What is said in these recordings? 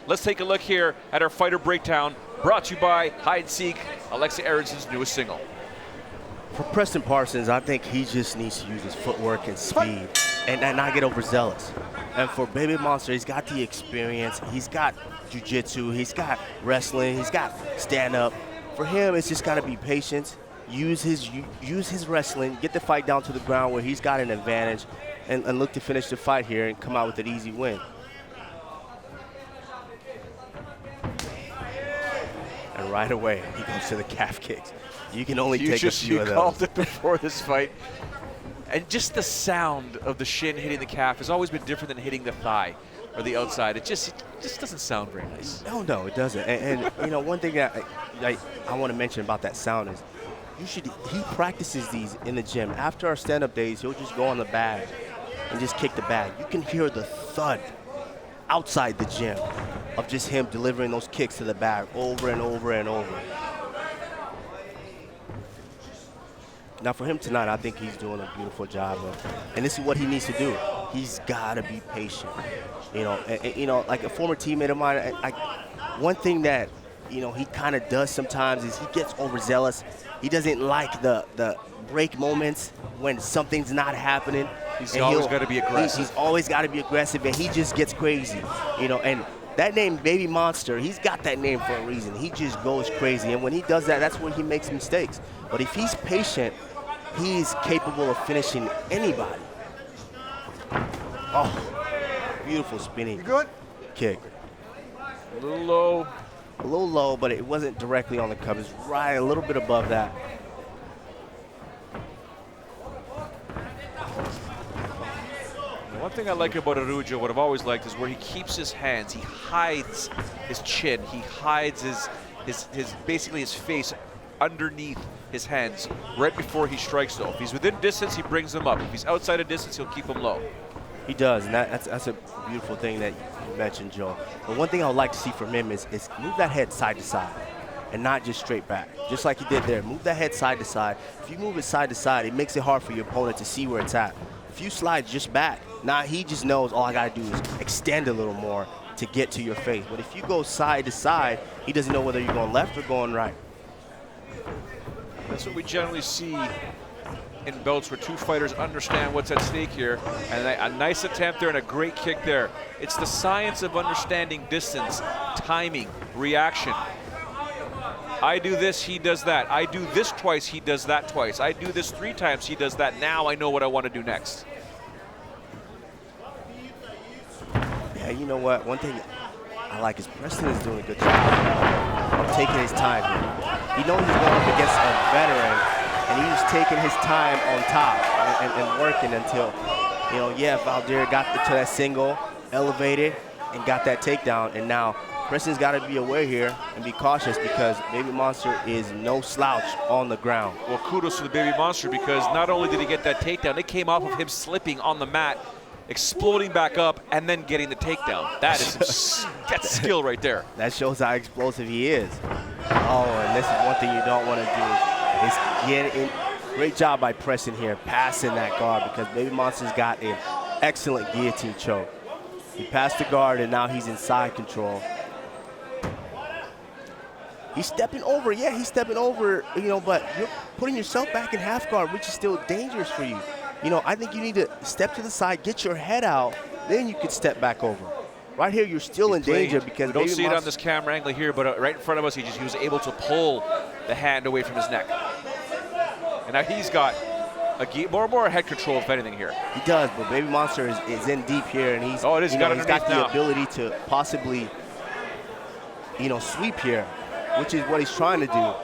Let's take a look here at our fighter breakdown, brought to you by Hide and Seek, Alexa Aronson's newest single. For Preston Parsons, I think he just needs to use his footwork and speed and not get overzealous. And for BBMonstro, he's got the experience, he's got jiu-jitsu, he's got wrestling, he's got stand-up. For him, it's just got to be patience, use his wrestling, get the fight down to the ground where he's got an advantage, and look to finish the fight here and come out with an easy win. And right away, he goes to the calf kicks. You can only take a few of those. You called it before this fight. And just the sound of the shin hitting the calf has always been different than hitting the thigh or the outside. It just doesn't sound very nice. No, it doesn't. And you know, one thing that I want to mention about that sound is he practices these in the gym. After our stand-up days, he'll just go on the bag and just kick the bag. You can hear the thud outside the gym of just him delivering those kicks to the bag over and over and over. Now for him tonight, I think he's doing a beautiful job and this is what he needs to do. He's got to be patient. You know, you know, like a former teammate of mine, one thing that, you know, he kind of does sometimes is he gets overzealous. He doesn't like the break moments when something's not happening. He's always got to be aggressive. He's always got to be aggressive, and he just gets crazy. You know, and that name, BBMonstro, he's got that name for a reason. He just goes crazy, and when he does that, that's where he makes mistakes. But if he's patient, he's capable of finishing anybody. Oh, beautiful spinning kick. A little low. A little low, but it wasn't directly on the cup. It's right a little bit above that. One thing I like about Araujo, what I've always liked, is where he keeps his hands. He hides his chin. He hides his basically his face underneath his hands right before he strikes, though. If he's within distance, he brings them up. If he's outside of distance, he'll keep them low. He does, and that's a beautiful thing that you mentioned, Joe. But one thing I would like to see from him is move that head side to side and not just straight back, just like he did there. Move that head side to side. If you move it side to side, it makes it hard for your opponent to see where it's at. If you slide just back, now he just knows all I got to do is extend a little more to get to your face. But if you go side to side, he doesn't know whether you're going left or going right. That's what we generally see in bouts where two fighters understand what's at stake here. And a nice attempt there and a great kick there. It's the science of understanding distance, timing, reaction. I do this, he does that. I do this twice, he does that twice. I do this 3 times, he does that. Now I know what I want to do next. Yeah, you know what? One thing I like is Preston is doing a good job of taking his time here. He knows he's going up against a veteran, and he's taking his time on top and working until, you know, yeah, Valdir got to that single, elevated, and got that takedown, and now Preston's got to be aware here and be cautious because BBMonstro is no slouch on the ground. Well, kudos to the BBMonstro because not only did he get that takedown, it came off of him slipping on the mat, exploding back up, and then getting the takedown. That is that's skill right there. That shows how explosive he is. Oh, and this is one thing you don't want to do is get in. Great job by Preston here, passing that guard because BBMonstro's got an excellent guillotine choke. He passed the guard, and now he's in side control. He's stepping over, yeah, he's stepping over, you know, but you're putting yourself back in half guard, which is still dangerous for you. You know, I think you need to step to the side, get your head out, then you can step back over. Right here, you're still in danger because we don't see it on this camera angle here, but right in front of us, he was able to pull the hand away from his neck. And now he's got more head control, if anything, here. He does, but BBMonstro is in deep here, and he's he's got the ability to possibly, you know, sweep here, which is what he's trying to do.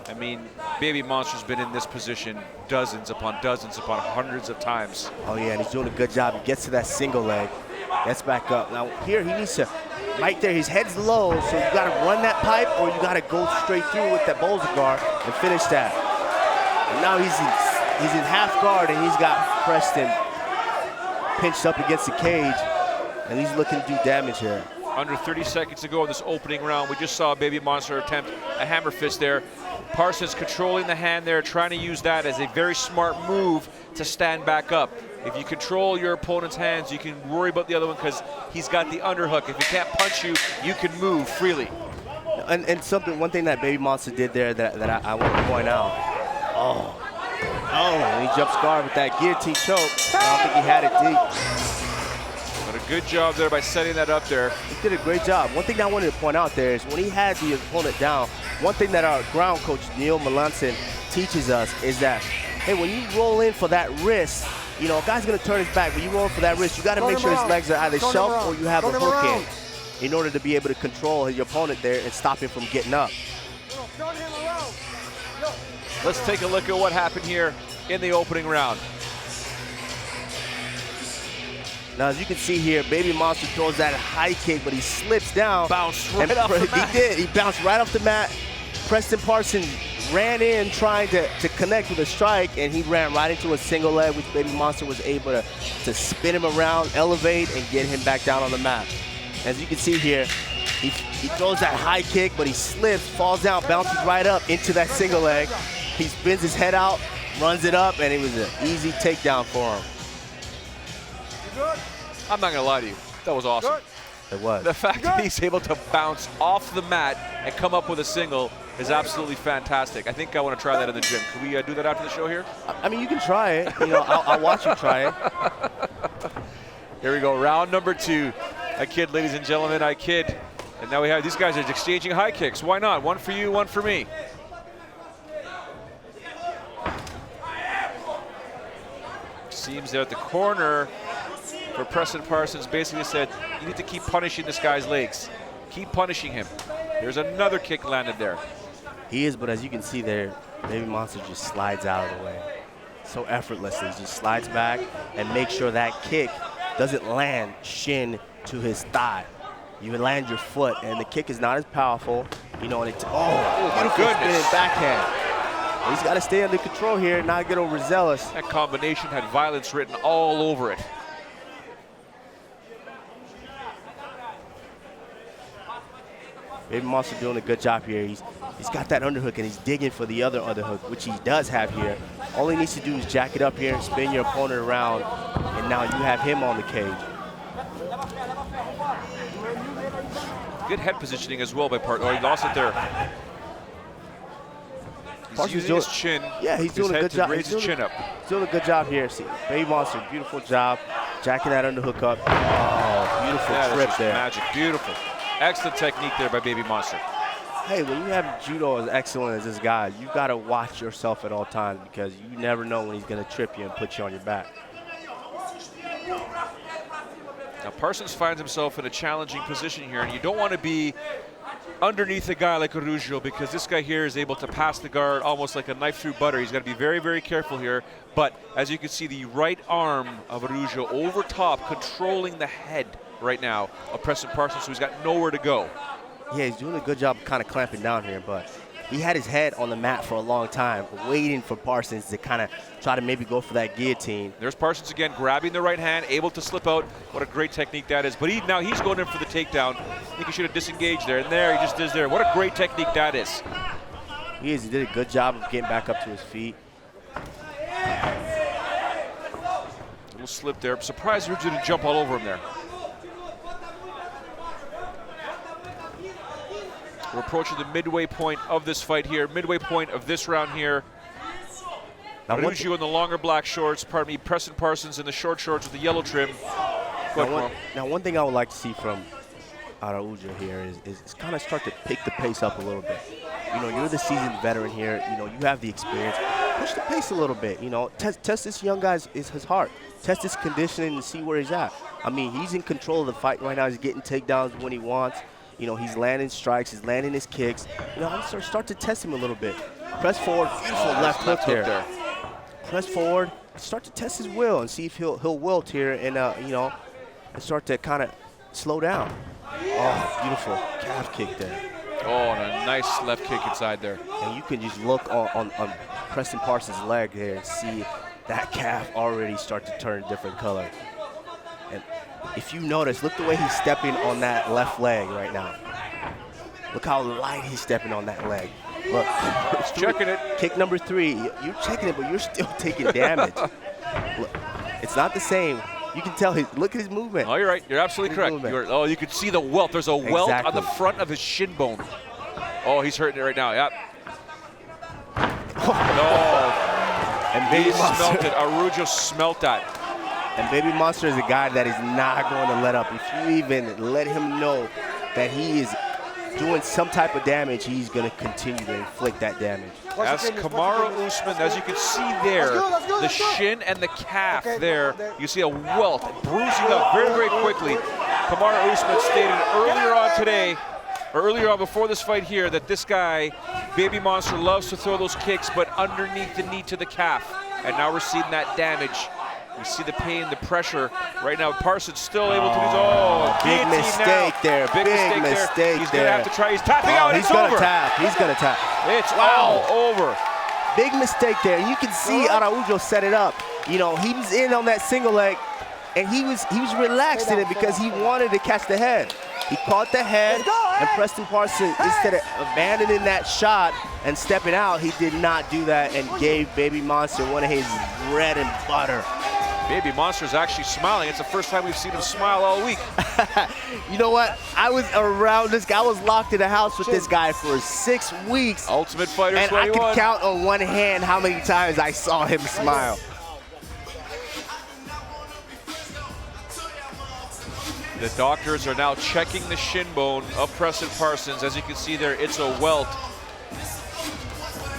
I mean, BBMonstro's been in this position dozens upon hundreds of times. Oh yeah, and he's doing a good job. He gets to that single leg, gets back up. Now here he needs to, right there, his head's low, so you gotta run that pipe or you gotta go straight through with that Bolzer guard and finish that. And now he's in half guard and he's got Preston pinched up against the cage and he's looking to do damage here. Under 30 seconds to go in this opening round. We just saw BBMonstro attempt a hammer fist there. Parsons controlling the hand there, trying to use that as a very smart move to stand back up. If you control your opponent's hands, you can worry about the other one because he's got the underhook. If he can't punch you, you can move freely. And one thing that BBMonstro did there that I want to point out. Oh, he jumps guard with that guillotine choke. I don't think he had it deep. But a good job there by setting that up there. He did a great job. One thing I wanted to point out there is when he had the opponent down, one thing that our ground coach, Neil Melanson, teaches us is that, hey, when you roll in for that wrist, you know, a guy's going to turn his back, but you roll in for that wrist, you got to make sure his legs are either shelf or you have a hook in order to be able to control your opponent there and stop him from getting up. Let's take a look at what happened here in the opening round. Now, as you can see here, BBMonstro throws that high kick, but he slips down. Bounced right off the mat. He did. He bounced right off the mat. Preston Parsons ran in trying to connect with a strike, and he ran right into a single leg, which BBMonstro was able to spin him around, elevate, and get him back down on the mat. As you can see here, he throws that high kick, but he slips, falls down, bounces right up into that single leg. He spins his head out, runs it up, and it was an easy takedown for him. I'm not going to lie to you. That was awesome. It was. The fact that he's able to bounce off the mat and come up with a single is absolutely fantastic. I think I want to try that in the gym. Can we do that after the show here? I mean, you can try it. You know, I'll watch you try it. Here we go, round number 2. I kid, ladies and gentlemen, I kid. And now we have these guys are exchanging high kicks. Why not? One for you, one for me. Seems there at the corner for Preston Parsons basically said, you need to keep punishing this guy's legs. Keep punishing him. There's another kick landed there. He is, but as you can see there, BBMonstro just slides out of the way. So effortlessly, he just slides back and makes sure that kick doesn't land shin to his thigh. You land your foot, and the kick is not as powerful. You know, and it's, beautiful spinning backhand. He's got to stay under control here, not get overzealous. That combination had violence written all over it. BBMonstro doing a good job here. He's got that underhook, and he's digging for the other underhook, which he does have here. All he needs to do is jack it up here and spin your opponent around, and now you have him on the cage. Good head positioning as well by Parsons. Oh, he lost it there. He's using his chin. Yeah, he's doing a good job. Raise his chin up. He's doing a good job here. See, BBMonstro, beautiful job, jacking that underhook up. Oh, beautiful trip there. Magic, beautiful. Excellent technique there by BBMonstro. Hey, when you have judo as excellent as this guy, you got to watch yourself at all times because you never know when he's going to trip you and put you on your back. Now Parsons finds himself in a challenging position here, and you don't want to be underneath a guy like Araujo because this guy here is able to pass the guard almost like a knife through butter. He's got to be very, very careful here. But as you can see, the right arm of Araujo over top controlling the head right now of Preston Parsons, so he's got nowhere to go. Yeah, he's doing a good job kind of clamping down here, but he had his head on the mat for a long time, waiting for Parsons to kind of try to maybe go for that guillotine. There's Parsons again, grabbing the right hand, able to slip out. What a great technique that is. But now he's going in for the takedown. I think he should have disengaged there. And there, he just is there. What a great technique that is. He is. He did a good job of getting back up to his feet. A little slip there. I'm surprised Araujo didn't jump all over him there. We're approaching the midway point of this fight here, midway point of this round here. Araujo in the longer black shorts, Preston Parsons in the short shorts with the yellow trim. Now, one thing I would like to see from Araujo here is kind of start to pick the pace up a little bit. You know, you're the seasoned veteran here. You know, you have the experience. Push the pace a little bit. You know, test this young guy's his heart. Test his conditioning and see where he's at. I mean, he's in control of the fight right now. He's getting takedowns when he wants. You know, he's landing strikes, he's landing his kicks. You know, I'm start to test him a little bit. Press forward, beautiful left hook there. Press forward, start to test his will and see if he'll wilt here and you know, and start to kind of slow down. Oh, beautiful calf kick there. Oh, and a nice left kick inside there. And you can just look on Preston Parsons' leg there and see that calf already start to turn a different color. And if you notice, look the way he's stepping on that left leg right now. Look how light he's stepping on that leg. Look, checking it. Kick number 3. You're checking it, but you're still taking damage. Look, It's not the same. You can tell. Look at his movement. Oh, you're right. You're absolutely correct. You could see the welt. There's a welt on the front of his shin bone. Oh, he's hurting it right now. Yep. No. And Baby smelt Monstro. it. Araujo smelt that. And BBMonstro is a guy that is not going to let up. If you even let him know that he is doing some type of damage, he's going to continue to inflict that damage. As Kamaru Usman, as you can see there, the shin and the calf there, you see a welt bruising up very, very quickly. Kamaru Usman stated earlier on today, or earlier on before this fight here, that this guy, BBMonstro, loves to throw those kicks, but underneath the knee to the calf. And now we're seeing that damage. You see the pain, the pressure. Right now, Parsons still able to do big mistake there. Big mistake there. He's going to have to try. He's tapping out. He's going to tap. He's going to tap. It's all over. Big mistake there. You can see Araujo set it up. You know, he was in on that single leg, and he was relaxed in it because he wanted to catch the head. He caught the head, and Preston Parsons, instead of abandoning that shot and stepping out, he did not do that and gave BBMonstro one of his bread and butter. BBMonstro's actually smiling. It's the first time we've seen him smile all week. You know what? I was around this guy. I was locked in the house with this guy for 6 weeks. Ultimate Fighter and 21. I could count on one hand how many times I saw him smile. The doctors are now checking the shin bone of Preston Parsons. As you can see there, it's a welt.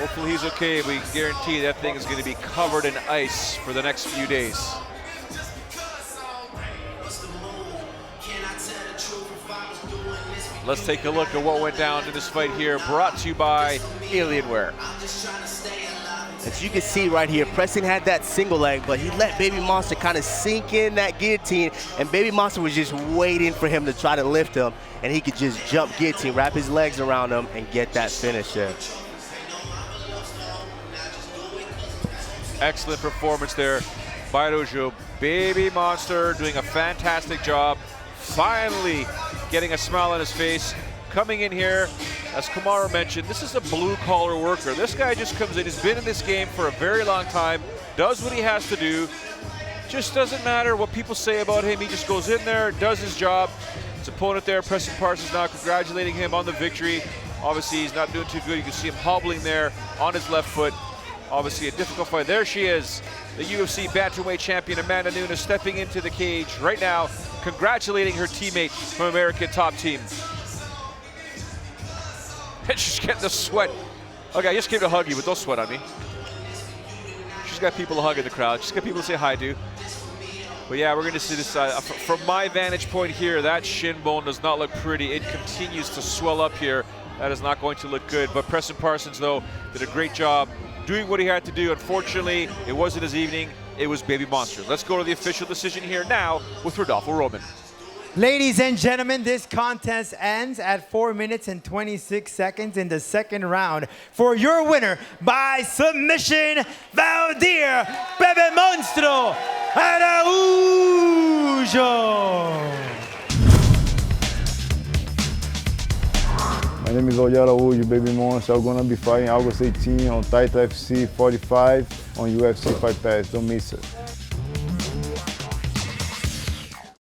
Hopefully he's okay. We guarantee that thing is going to be covered in ice for the next few days. Let's take a look at what went down in this fight here, brought to you by Alienware. As you can see right here, Preston had that single leg, but he let BBMonstro kind of sink in that guillotine, and BBMonstro was just waiting for him to try to lift him, and he could just jump guillotine, wrap his legs around him, and get that finish there. Excellent performance there by Araujo. BBMonstro doing a fantastic job, finally getting a smile on his face. Coming in here, as Kamaru mentioned, this is a blue-collar worker. This guy just comes in, he's been in this game for a very long time, does what he has to do, just doesn't matter what people say about him. He just goes in there, does his job. His opponent there, Preston Parsons, now congratulating him on the victory. Obviously, he's not doing too good. You can see him hobbling there on his left foot. Obviously, a difficult fight. There she is, the UFC bantamweight champion, Amanda Nunes, stepping into the cage right now, congratulating her teammate from American Top Team. And she's getting the sweat. Okay, I just came to hug you, but don't sweat on me. She's got people to hug in the crowd. She's got people to say hi to. But yeah, we're going to see this. From my vantage point here, that shin bone does not look pretty. It continues to swell up here. That is not going to look good. But Preston Parsons, though, did a great job doing what he had to do. Unfortunately, it wasn't his evening. It was BBMonstro. Let's go to the official decision here now with Rodolfo Roman. Ladies and gentlemen, this contest ends at 4 minutes and 26 seconds in the second round. For your winner by submission, Valdir BBMonstro Araujo. My name is Valdir Araujo, BBMonstro. I'm gonna be fighting August 18 on Titan FC 45 on UFC Fight Pass. Don't miss it.